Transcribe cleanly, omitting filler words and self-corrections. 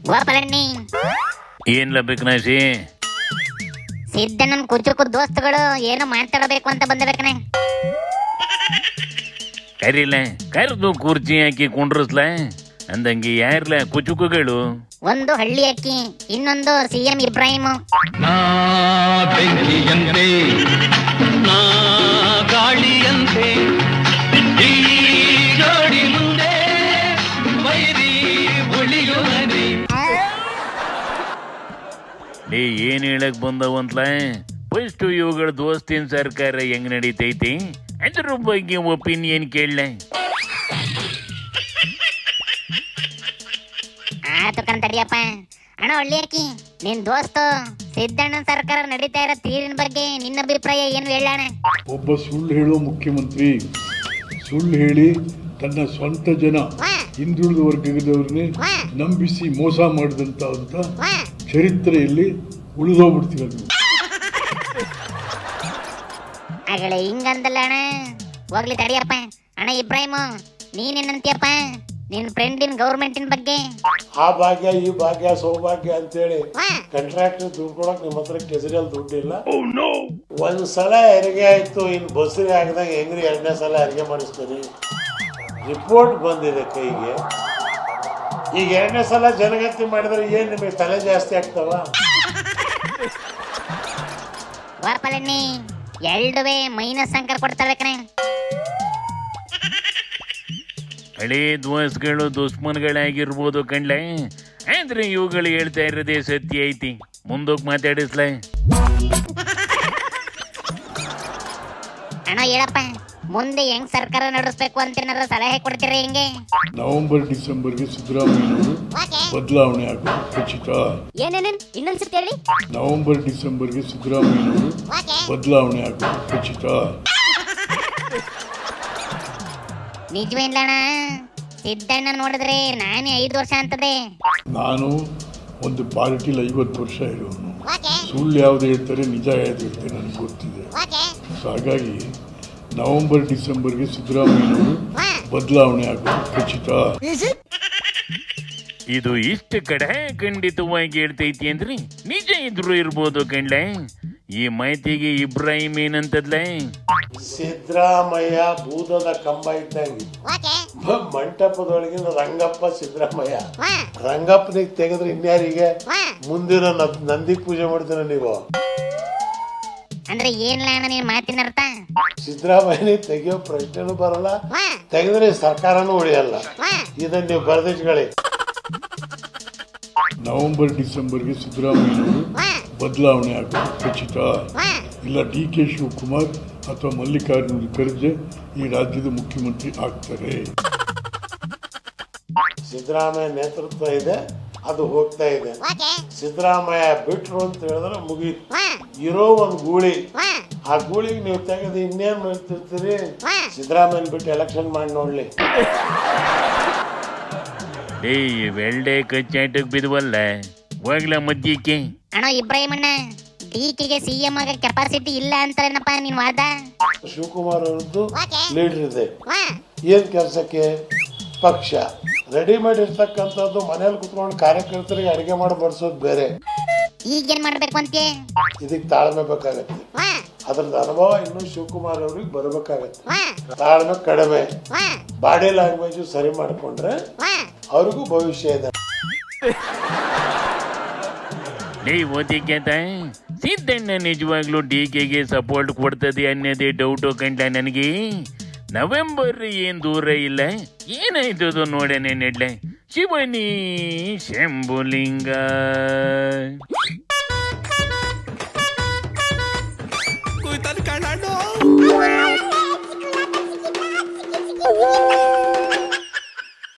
ಗೋಪಾಲಣ್ಣಿ ಏನ್ಲ ಬೇಕನಾಶಿ ಸಿದ್ದಣ್ಣನ್ ಕುಚುಕು ದೋಸ್ತುಗಳು ಏನೋ ಮಾತಾಡಬೇಕು ಅಂತ ಬಂದಬೇಕನೆ. ಕರಿಲ ಕರೆದು ಕುರ್ಚಿ ಹಾಕಿ ಕುಂಡ್ರಸ್ಲ ಅಂದಂಗೆ ಯಾರ್ಲ ಕುಚುಕುಗಳು? ಒಂದು ಹಳ್ಳಿ ಅಕ್ಕಿ, ಇನ್ನೊಂದು ಸಿಎಂ ಇಬ್ರಾಹಿಂ. ಗಾಳಿಯಂತೆ ಮುಂದೆ ವೈರಿ ಉಳಿಯುವನೆ. ಲೇ ಏನ್ ಹೇಳಕ್ ಬಂದವಂತ್ಲ? ಫಸ್ಟ್ ಇವುಗಳ ದೋಸ್ತಿನ ಸರ್ಕಾರ ಹೆಂಗ್ ನಡೀತೈತಿ ಅದ್ರ ಬಗ್ಗೆ ಒಪಿನಿಯನ್ ಕೇಳಲ. ಆತು ಕಣ್ತಡಿಯಪ್ಪ. ಅಣ್ಣ ಹಳ್ಳಿ ಅಕ್ಕಿ, ನಿನ್ ದೋಸ್ತು ಸಿದ್ದಣ್ಣನ ಸರ್ಕಾರ ನಡೀತಾ ಇರೋ ತೀರಿನ ಬಗ್ಗೆ ನಿನ್ನ ಅಭಿಪ್ರಾಯ ಏನು ಹೇಳೋಣ? ಒಬ್ಬ ಸುಳ್ಳು ಹೇಳೋ ಮುಖ್ಯಮಂತ್ರಿ ಸುಳ್ಳು ಹೇಳಿ ತನ್ನ ಸ್ವಂತ ಜನ ಹಿಂದುಳಿದ ವರ್ಗದವ್ರನ್ನೇ ನಂಬಿಸಿ ಮೋಸ ಮಾಡಿದಂತ ಚರಿತ್ರೆಯಲ್ಲಿ ಉಳಿದೋಗ್ಬಿಡ್ತೀವಿ. ಆಗಲೇ ಹಿಂಗಂದಲ್ಲ ಅಣ್ಣ. ಹೋಗ್ಲಿ ತಡಿಯಪ್ಪ. ಅಣ್ಣ ಇಬ್ರಾಹಿಂ, ನೀನೇನಂತೀಯಪ್ಪ ನಿನ್ ಫ್ರೆಂಡಿನ ಗೌರ್ಮೆಂಟಿನ ಬಗ್ಗೆ? ಆ ಭಾಗ್ಯ ಈ ಭಾಗ್ಯ ಸೌಭಾಗ್ಯ ಅಂತೇಳಿ ಕಾಂಟ್ರಾಕ್ಟ್ ದುಡ್ಡು ಕೊಡಕ್ ನಿಮ್ಮ ಹತ್ರ ಕೆಸರಿಯಲ್ಲಿ ದುಡ್ಡಿಲ್ಲ. ಒಂದ್ಸಲ ಹೆರಿಗೆ ಆಯ್ತು, ಇನ್ ಬಸ್ರಿ ಆಗದಾಗ ಹೆಂಗ್ರಿ ಎರಡನೇ ಸಲ ಹೆರಿಗೆ ಮಾಡಿಸ್ತೀನಿ. ರಿಪೋರ್ಟ್ ಬಂದಿದೆ ಕೈಗೆ. ಈಗ ಎರಡನೇ ಸಲ ಜನಗಣತಿ ಮಾಡಿದ್ರೆ ಏನ್ ನಿಮಗೆ ತಲೆ ಜಾಸ್ತಿ ಆಗ್ತಾವ? ಗೋಪಾಲಣ್ಣಿ ಎರಡುವೆ ಮೈನಸ್ ಅಂಕರ್ ಕೊಡ್ತವೆ ಕಣೆ. ಹಳೇ ದ್ವಾಸ್ಗಳು ದುಶ್ಮನ್ಗಳಾಗಿರ್ಬೋದು ಕಣ್ಲ, ಆದ್ರೆ ಇವುಗಳು ಹೇಳ್ತಾ ಇರೋದೇ ಸತ್ಯ ಐತಿ. ಮುಂದೋಗಿ ಮಾತಾಡಿಸ್ಲ. ಅಣ್ಣ ಹೇಳಪ್ಪ, ಮುಂದೆ ಹೆಂಗ್ ಸರ್ಕಾರ ನಡೆಸಬೇಕು ಅಂತ ಏನಾರ ಸಲಹೆ ಕೊಡ್ತೀರ? ಹೆಂಗೆ? ನವೆಂಬರ್ ಡಿಸೆಂಬರ್ಗೆ ಸಿದ್ದರಾಮಯ್ಯನವರು ಬದಲಾವಣೆ ಆಗೋದು ಖಚಿತ. ಏನೇನೇನ್ ಇನ್ನೊಂದ್ಸತಿ ಹೇಳಿ. ನವೆಂಬರ್ ಡಿಸೆಂಬರ್ಗೆ ಸಿದ್ದರಾಮಯ್ಯನವರು ಬದಲಾವಣೆ ಆಗೋದು ಖಚಿತ. ನಿಜವೇನ್ಲಣ್ಣ? ಸಿದ್ದಣ್ಣ ನೋಡಿದ್ರೆ ನಾನೇ 5 ವರ್ಷ ಅಂತದೆ. ನಾನು ಒಂದು ಪಾರ್ಟಿಲಿ 50 ವರ್ಷ ಇರೋನು. ಸುಳ್ಳು ಯಾವ್ದು ಹೇಳ್ತಾರೆ, ನಿಜ ಯಾವ್ದು ಹೇಳ್ತಾರೆ ನನಗೆ ಗೊತ್ತಿದೆ. ಹಾಗಾಗಿ ನವೆಂಬರ್ ಡಿಸೆಂಬರ್ಗೆ ಸಿದ್ದರಾಮಯ್ಯನವರು ಬದಲಾವಣೆ ಆಗೋದು ಖಚಿತ. ಇದು ಇಷ್ಟು ಕಡೆ ಖಂಡಿತವಾಗಿ ಹೇಳ್ತೈತಿ ಅಂದ್ರೆ ನಿಜ ಇದ್ರು ಇರ್ಬೋದು ಕಣ್ಲ. ಈ ಮಾಹಿತಿಗೆ ಇಬ್ರಾಹಿಂ ಏನಂತದ್ಲ? ಸಿದ್ದರಾಮಯ್ಯ ಬೂದದ ಕಂಬ ಇದ್ದಂಗೆ. ಮಂಟಪದೊಳಗಿನ ರಂಗಪ್ಪ ಸಿದ್ದರಾಮಯ್ಯ. ರಂಗಪ್ಪನಿಗೆ ತೆಗೆದ್ರೆ ಇನ್ಯಾರಿಗೆ? ಮುಂದಿನ ನಂದಿ ಪೂಜೆ ಮಾಡ್ತೀರ ನೀವು. ಅಂದ್ರೆ ಏನ್ಲ ಅಣ್ಣ ನೀನ್ ಮಾತಿನ ಅರ್ಥ? ಸಿದ್ದರಾಮಯ್ಯನ ತೆಗಿಯೋ ಪ್ರಶ್ನೆನೂ ಬರಲ್ಲ, ತೆಗೆದ್ರೆ ಸರ್ಕಾರನೂ ಉಳಿಯಲ್ಲ. ಇದನ್ನ ನೀವು ಬರೆದಿಟ್ಕೊಳ್ಳಿ. ನವೆಂಬರ್ ಡಿಸೆಂಬರ್ಗೆ ಸಿದ್ದರಾಮಯ್ಯನವರು ಬದಲಾವಣೆ ಆಗೋದು ಖಚಿತ. ಇಲ್ಲ DK ಶಿವಕುಮಾರ್ ಅಥವಾ ಮಲ್ಲಿಕಾರ್ಜುನ ಖರ್ಗೆ ಈ ರಾಜ್ಯದ ಮುಖ್ಯಮಂತ್ರಿ ಆಗ್ತಾರೆ. ಸಿದ್ದರಾಮಯ್ಯ ನೇತೃತ್ವ ಇದೆ, ಅದು ಹೋಗ್ತಾ ಇದೆ. ಸಿದ್ದರಾಮಯ್ಯ ಬಿಟ್ರು ಅಂತ ಹೇಳಿದ್ರೆ ಮುಗೀತು. ಇರೋ ಒಂದ್ ಗೂಳಿ, ಆ ಗೂಳಿಗೆ ನೀವು ತೆಗೆದು ಇನ್ನೇನ್ ಮಾಡ್ತಿರ್ತೀರಿ? ಸಿದ್ದರಾಮಯ್ಯನ ಬಿಟ್ಟು ಎಲೆಕ್ಷನ್ ಮಾಡಿ ನೋಡ್ಲಿ. ವೆಲ್ಡೆ ಕಚ್ಚಾಟಕ್ ಬಿದ್ವಲ್ಲ, ಹೋಗ್ಲ ಮಧ್ಯಕ್ಕೆ. ಅಣ್ಣ ಇಬ್ರಾಹಿಂ ಅಣ್ಣ, DKಗೆ CM ಆಗ ಕೆಪಾಸಿಟಿ ಇಲ್ಲ ಅಂತಾರೇನಪ್ಪ ನಿನ್ ವಾದ? ಶಿವಕುಮಾರ್ ಅವರದ್ದು ಲೀಡರ್ ಇದೆ. ಏನ್ ಕೆಲ್ಸಕ್ಕೆ? ಪಕ್ಷ ರೆಡಿಮೇಡ್ ಇರ್ತಕ್ಕಂಥದ್ದು ಮನೇಲಿ ಕುತ್ಕೊಂಡು ಕಾರ್ಯಕರ್ತರಿಗೆ ಅಡಿಗೆ ಮಾಡಿ ಬಡಿಸೋದು ಬೇರೆ. ಈಗೇನ್ ಮಾಡ್ಬೇಕು ಅಂತೆ? ಇದಕ್ಕೆ ತಾಳ್ಮೆ ಬೇಕಾಗತ್ತೆ. ಅದ್ರದ್ದು ಅನುಭವ ಇನ್ನು ಶಿವಕುಮಾರ್ ಅವ್ರಿಗೆ ಬರಬೇಕಾಗತ್ತೆ. ತಾಳ್ಮೆ ಕಡಿಮೆ, ಬಾಡಿ ಲ್ಯಾಂಗ್ವೇಜ್ ಸರಿ ಮಾಡ್ಕೊಂಡ್ರೆ ಅವ್ರಿಗೂ ಭವಿಷ್ಯ ಇದೆ. ಸಿದ್ದಣ್ಣ ನಿಜವಾಗ್ಲೂ DKಗೆ ಸಪೋರ್ಟ್ ಕೊಡ್ತದೆ ಅನ್ನೋದೇ ಡೌಟು ಕಂಡ ನನಗೆ. ನವೆಂಬರ್ ಏನ್ ದೂರ ಇಲ್ಲ, ಏನಾಯ್ತದು ನೋಡನೆ ನೆಡ್ಲೆ. Shivani Shambhulinga. Kuitan ka na, no?